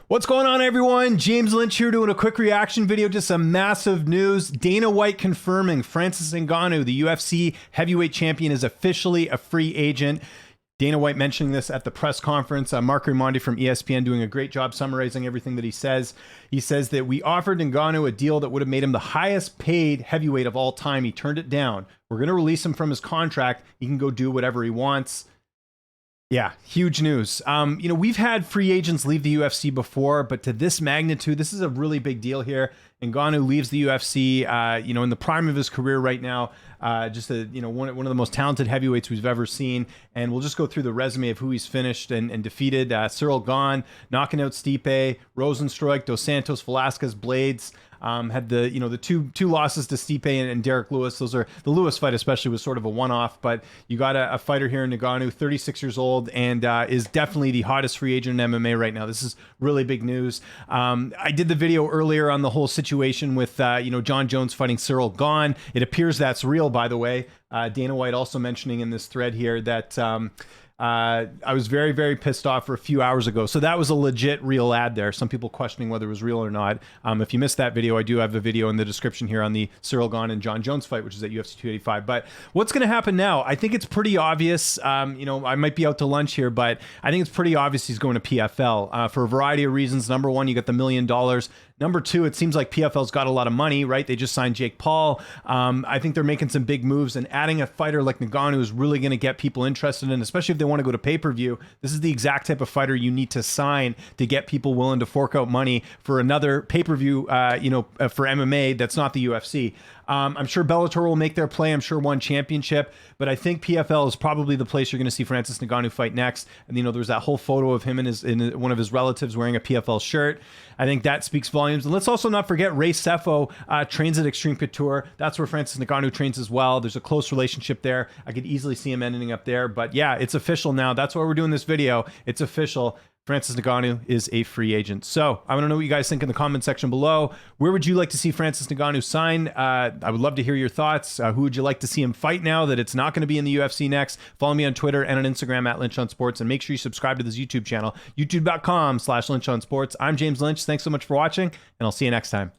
What's going on, everyone? James Lynch here doing a quick reaction video to some massive news. Dana White confirming Francis Ngannou, the UFC heavyweight champion, is officially a free agent. Dana White mentioning this at the press conference. Mark Raimondi from ESPN doing a great job summarizing everything that he says. He says that we offered Ngannou a deal that would have made him the highest paid heavyweight of all time. He turned it down. We're going to release him from his contract. He can go do whatever he wants. Yeah, huge news. We've had free agents leave the UFC before, but to this magnitude, this is a really big deal here. Ngannou leaves the UFC, in the prime of his career right now. One of the most talented heavyweights we've ever seen. And we'll just go through the resume of who he's finished and defeated. Cyril Gane, knocking out Stipe, Rosenstruik, Dos Santos, Velasquez, Blades. Had the two losses to Stipe and Derek Lewis. Those are the Lewis fight, especially, was sort of a one-off. But you got a fighter here in Ngannou, 36 years old, and is definitely the hottest free agent in MMA right now. This is really big news. I did the video earlier on the whole situation with John Jones fighting Cyril Gane. It appears that's real, by the way. Dana White also mentioning in this thread here that I was very, very pissed off for a few hours ago. So that was a legit real ad there. Some people questioning whether it was real or not. If you missed that video, I do have the video in the description here on the Cyril Gane and John Jones fight, which is at UFC 285. But what's going to happen now? I think it's pretty obvious. I might be out to lunch here, but I think it's pretty obvious he's going to PFL for a variety of reasons. Number one, you got the $1 million. Number two, it seems like PFL's got a lot of money, right? They just signed Jake Paul. I think they're making some big moves, and adding a fighter like Ngannou is really going to get people interested in, especially if they want to go to pay-per-view. This is the exact type of fighter you need to sign to get people willing to fork out money for another pay-per-view, for MMA that's not the UFC. I'm sure Bellator will make their play. I'm sure One Championship, but I think PFL is probably the place you're going to see Francis Ngannou fight next. And there was that whole photo of him and one of his relatives wearing a PFL shirt. I think that speaks volumes. And let's also not forget Ray Sefo trains at Extreme Couture. That's where Francis Ngannou trains as well. There's a close relationship there. I could easily see him ending up there. But yeah, it's official now. That's why we're doing this video. It's official. Francis Ngannou is a free agent. So I want to know what you guys think in the comment section below. Where would you like to see Francis Ngannou sign? I would love to hear your thoughts. Who would you like to see him fight now that it's not going to be in the UFC next? Follow me on Twitter and on Instagram at Lynch on Sports, and make sure you subscribe to this YouTube channel, youtube.com/LynchOnSports. I'm James Lynch. Thanks so much for watching, and I'll see you next time.